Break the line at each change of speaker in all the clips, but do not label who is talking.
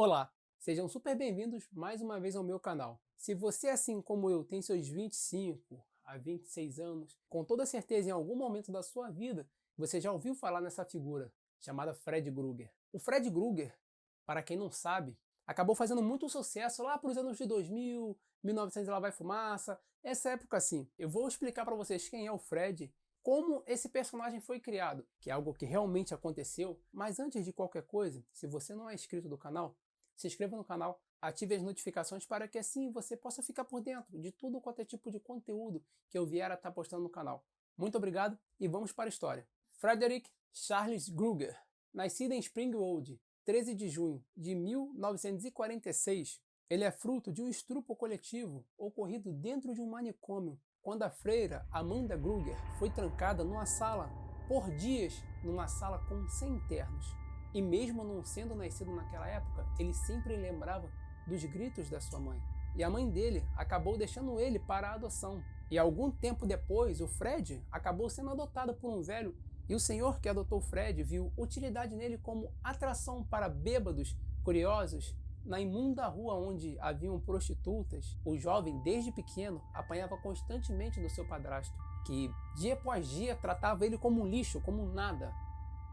Olá, sejam super bem-vindos mais uma vez ao meu canal. Se você, assim como eu, tem seus 25 a 26 anos, com toda certeza em algum momento da sua vida, você já ouviu falar nessa figura, chamada Fred Krueger. O Fred Krueger, para quem não sabe, acabou fazendo muito sucesso lá para os anos de 2000, 1900 e lá vai fumaça, essa época assim. Eu vou explicar para vocês quem é o Fred, como esse personagem foi criado, que é algo que realmente aconteceu. Mas antes de qualquer coisa, se você não é inscrito do canal, se inscreva no canal, ative as notificações para que assim você possa ficar por dentro de tudo quanto é tipo de conteúdo que eu vier a estar postando no canal. Muito obrigado e vamos para a história. Frederick Charles Krueger, nascido em Springwood, 13 de junho de 1946, ele é fruto de um estupro coletivo ocorrido dentro de um manicômio, quando a freira Amanda Krueger foi trancada numa sala por dias, numa sala com 100 internos. E mesmo não sendo nascido naquela época, ele sempre lembrava dos gritos da sua mãe. E a mãe dele acabou deixando ele para a adoção. E algum tempo depois, o Fred acabou sendo adotado por um velho, e o senhor que adotou o Fred viu utilidade nele como atração para bêbados curiosos. Na imunda rua onde haviam prostitutas, o jovem, desde pequeno, apanhava constantemente do seu padrasto, que dia após dia tratava ele como um lixo, como um nada,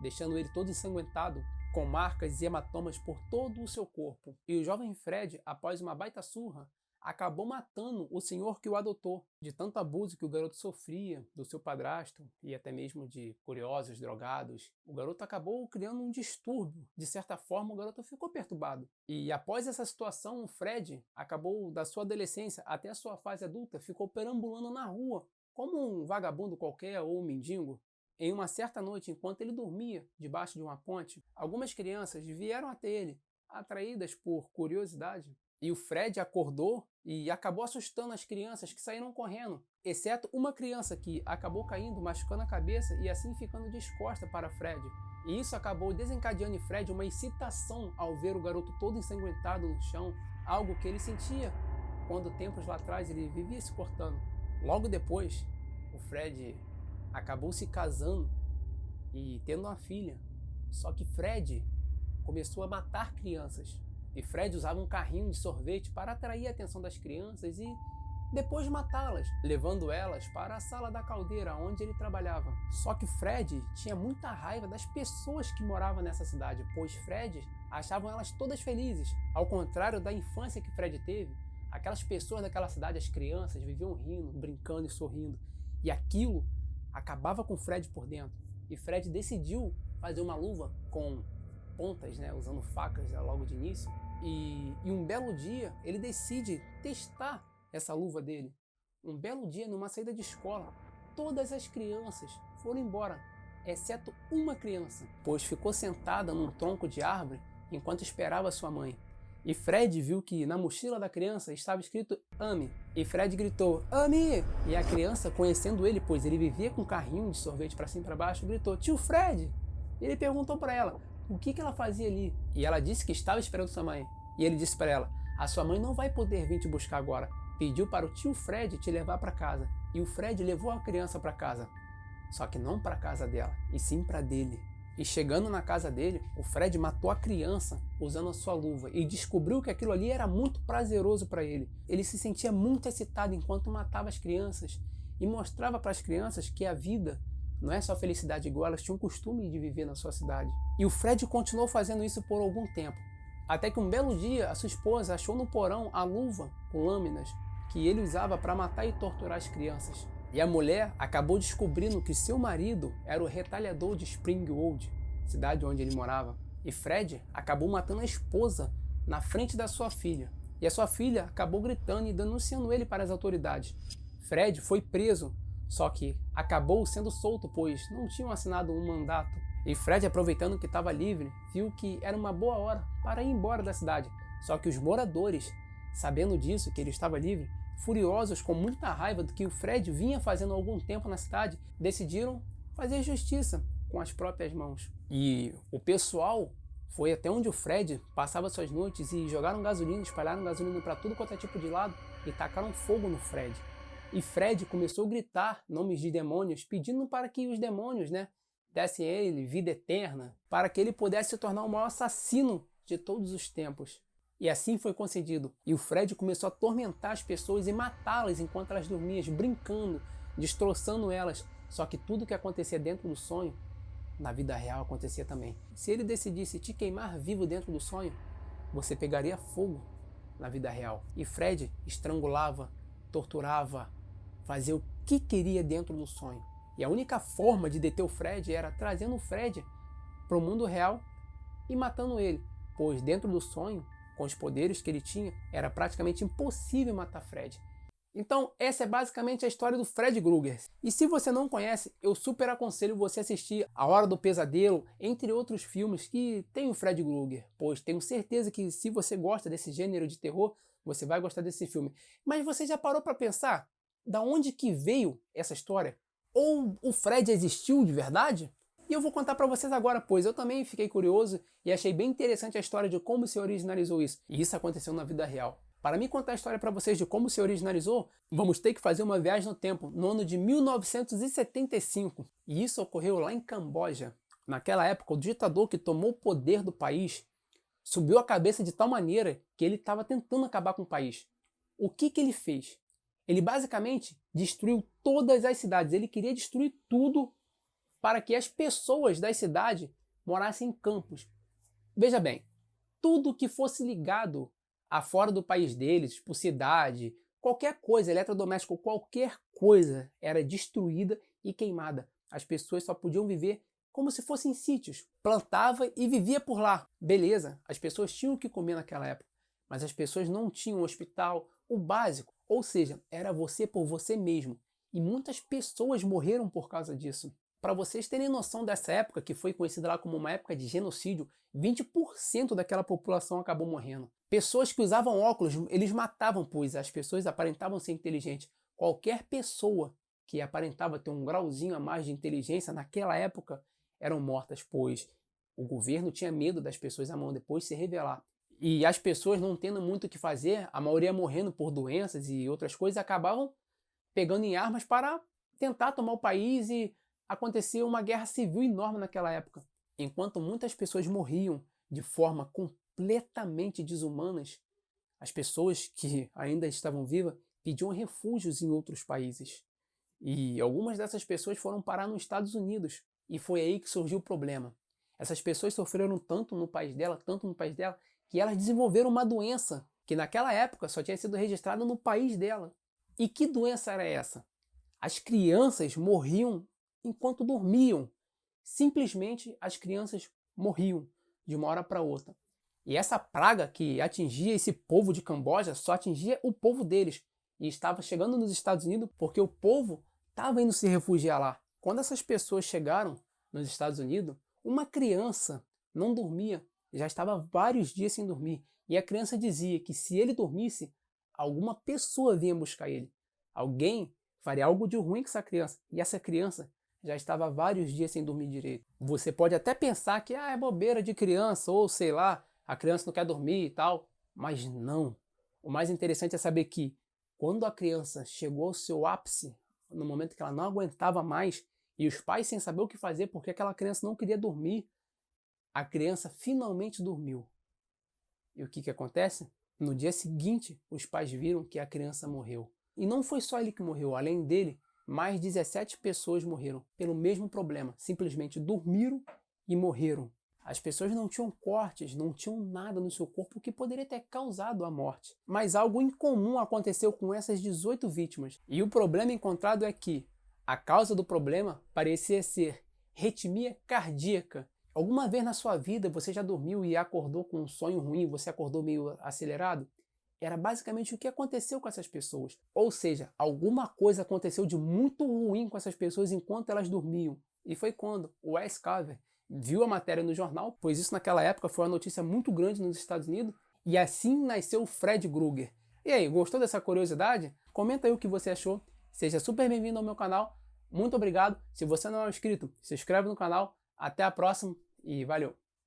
deixando ele todo ensanguentado, com marcas e hematomas por todo o seu corpo. E o jovem Fred, após uma baita surra, acabou matando o senhor que o adotou, de tanto abuso que o garoto sofria do seu padrasto e até mesmo de curiosos, drogados. O garoto acabou criando um distúrbio. De certa forma, o garoto ficou perturbado. E após essa situação, o Fred acabou, da sua adolescência até a sua fase adulta, ficou perambulando na rua, como um vagabundo qualquer ou um mendigo. Em uma certa noite, enquanto ele dormia debaixo de uma ponte, algumas crianças vieram até ele, atraídas por curiosidade. E o Fred acordou e acabou assustando as crianças, que saíram correndo, exceto uma criança que acabou caindo, machucando a cabeça e assim ficando de costas para Fred. E isso acabou desencadeando em Fred uma excitação ao ver o garoto todo ensanguentado no chão, algo que ele sentia quando tempos lá atrás ele vivia se cortando. Logo depois, o Fred acabou se casando e tendo uma filha. Só que Fred começou a matar crianças. E Fred usava um carrinho de sorvete para atrair a atenção das crianças e depois matá-las, levando elas para a sala da caldeira onde ele trabalhava. Só que Fred tinha muita raiva das pessoas que moravam nessa cidade, pois Fred achavam elas todas felizes. Ao contrário da infância que Fred teve, aquelas pessoas daquela cidade, as crianças, viviam rindo, brincando e sorrindo. E aquilo acabava com Fred por dentro. E Fred decidiu fazer uma luva com pontas, usando facas logo de início. E um belo dia ele decide testar essa luva dele. Um belo dia, numa saída de escola, todas as crianças foram embora, exceto uma criança, pois ficou sentada num tronco de árvore enquanto esperava sua mãe. E Fred viu que na mochila da criança estava escrito Ame. E Fred gritou, Ame! E a criança, conhecendo ele, pois ele vivia com um carrinho de sorvete para cima e para baixo, gritou, Tio Fred! E ele perguntou para ela o que ela fazia ali. E ela disse que estava esperando sua mãe. E ele disse para ela, a sua mãe não vai poder vir te buscar agora. Pediu para o tio Fred te levar para casa. E o Fred levou a criança para casa. Só que não para a casa dela, e sim para dele. E chegando na casa dele, o Fred matou a criança usando a sua luva e descobriu que aquilo ali era muito prazeroso para ele. Ele se sentia muito excitado enquanto matava as crianças e mostrava para as crianças que a vida não é só felicidade, igual elas tinham o costume de viver na sua cidade. E o Fred continuou fazendo isso por algum tempo, até que um belo dia a sua esposa achou no porão a luva com lâminas que ele usava para matar e torturar as crianças. E a mulher acabou descobrindo que seu marido era o retalhador de Springwood, cidade onde ele morava. E Fred acabou matando a esposa na frente da sua filha. E a sua filha acabou gritando e denunciando ele para as autoridades. Fred foi preso, só que acabou sendo solto, pois não tinham assinado um mandato. E Fred, aproveitando que estava livre, viu que era uma boa hora para ir embora da cidade. Só que os moradores, sabendo disso, que ele estava livre, furiosos com muita raiva do que o Fred vinha fazendo há algum tempo na cidade, decidiram fazer justiça com as próprias mãos. E o pessoal foi até onde o Fred passava suas noites e jogaram gasolina, espalharam gasolina para tudo quanto é tipo de lado e tacaram fogo no Fred. E Fred começou a gritar nomes de demônios, pedindo para que os demônios, dessem a ele vida eterna, para que ele pudesse se tornar o maior assassino de todos os tempos. E assim foi concedido. E o Fred começou a atormentar as pessoas e matá-las enquanto elas dormiam, brincando, destroçando elas. Só que tudo que acontecia dentro do sonho, na vida real acontecia também. Se ele decidisse te queimar vivo dentro do sonho, você pegaria fogo na vida real. E Fred estrangulava, torturava, fazia o que queria dentro do sonho. E a única forma de deter o Fred era trazendo o Fred para o mundo real e matando ele, pois dentro do sonho, com os poderes que ele tinha, era praticamente impossível matar Fred. Então essa é basicamente a história do Fred Krueger. E se você não conhece, eu super aconselho você assistir A Hora do Pesadelo, entre outros filmes que tem o Fred Krueger, pois tenho certeza que se você gosta desse gênero de terror, você vai gostar desse filme. Mas você já parou para pensar da onde que veio essa história? Ou o Fred existiu de verdade? E eu vou contar para vocês agora, pois eu também fiquei curioso e achei bem interessante a história de como se originalizou isso. E isso aconteceu na vida real. Para me contar a história para vocês de como se originalizou, vamos ter que fazer uma viagem no tempo, no ano de 1975. E isso ocorreu lá em Camboja. Naquela época, o ditador que tomou o poder do país subiu a cabeça de tal maneira que ele estava tentando acabar com o país. O que ele fez? Ele basicamente destruiu todas as cidades. Ele queria destruir tudo para que as pessoas da cidade morassem em campos. Veja bem, tudo que fosse ligado a fora do país deles, tipo cidade, qualquer coisa, eletrodoméstico, qualquer coisa era destruída e queimada. As pessoas só podiam viver como se fossem sítios. Plantava e vivia por lá. Beleza, as pessoas tinham o que comer naquela época, mas as pessoas não tinham hospital, o básico. Ou seja, era você por você mesmo. E muitas pessoas morreram por causa disso. Para vocês terem noção dessa época, que foi conhecida lá como uma época de genocídio, 20% daquela população acabou morrendo. Pessoas que usavam óculos, eles matavam, pois as pessoas aparentavam ser inteligentes. Qualquer pessoa que aparentava ter um grauzinho a mais de inteligência naquela época eram mortas, pois o governo tinha medo das pessoas amanhã depois se revelar. E as pessoas não tendo muito o que fazer, a maioria morrendo por doenças e outras coisas, acabavam pegando em armas para tentar tomar o país e aconteceu uma guerra civil enorme naquela época. Enquanto muitas pessoas morriam de forma completamente desumanas, as pessoas que ainda estavam vivas pediam refúgios em outros países. E algumas dessas pessoas foram parar nos Estados Unidos. E foi aí que surgiu o problema. Essas pessoas sofreram tanto no país dela, que elas desenvolveram uma doença que naquela época só tinha sido registrada no país dela. E que doença era essa? As crianças morriam enquanto dormiam. Simplesmente as crianças morriam de uma hora para outra. E essa praga que atingia esse povo de Camboja só atingia o povo deles. E estava chegando nos Estados Unidos porque o povo estava indo se refugiar lá. Quando essas pessoas chegaram nos Estados Unidos, uma criança não dormia, já estava vários dias sem dormir. E a criança dizia que se ele dormisse, alguma pessoa vinha buscar ele. Alguém faria algo de ruim com essa criança. E essa criança já estava vários dias sem dormir direito. Você pode até pensar que é bobeira de criança, ou sei lá, a criança não quer dormir e tal. Mas não. O mais interessante é saber que quando a criança chegou ao seu ápice, no momento que ela não aguentava mais, e os pais sem saber o que fazer porque aquela criança não queria dormir, a criança finalmente dormiu. E o que acontece? No dia seguinte, os pais viram que a criança morreu. E não foi só ele que morreu, além dele, mais 17 pessoas morreram pelo mesmo problema. Simplesmente dormiram e morreram. As pessoas não tinham cortes, não tinham nada no seu corpo que poderia ter causado a morte. Mas algo incomum aconteceu com essas 18 vítimas. E o problema encontrado é que a causa do problema parecia ser arritmia cardíaca. Alguma vez na sua vida você já dormiu e acordou com um sonho ruim, você acordou meio acelerado? Era basicamente o que aconteceu com essas pessoas. Ou seja, alguma coisa aconteceu de muito ruim com essas pessoas enquanto elas dormiam. E foi quando o Wes Carver viu a matéria no jornal, pois isso naquela época foi uma notícia muito grande nos Estados Unidos, e assim nasceu o Fred Krueger. E aí, gostou dessa curiosidade? Comenta aí o que você achou. Seja super bem-vindo ao meu canal. Muito obrigado. Se você não é inscrito, se inscreve no canal. Até a próxima e valeu!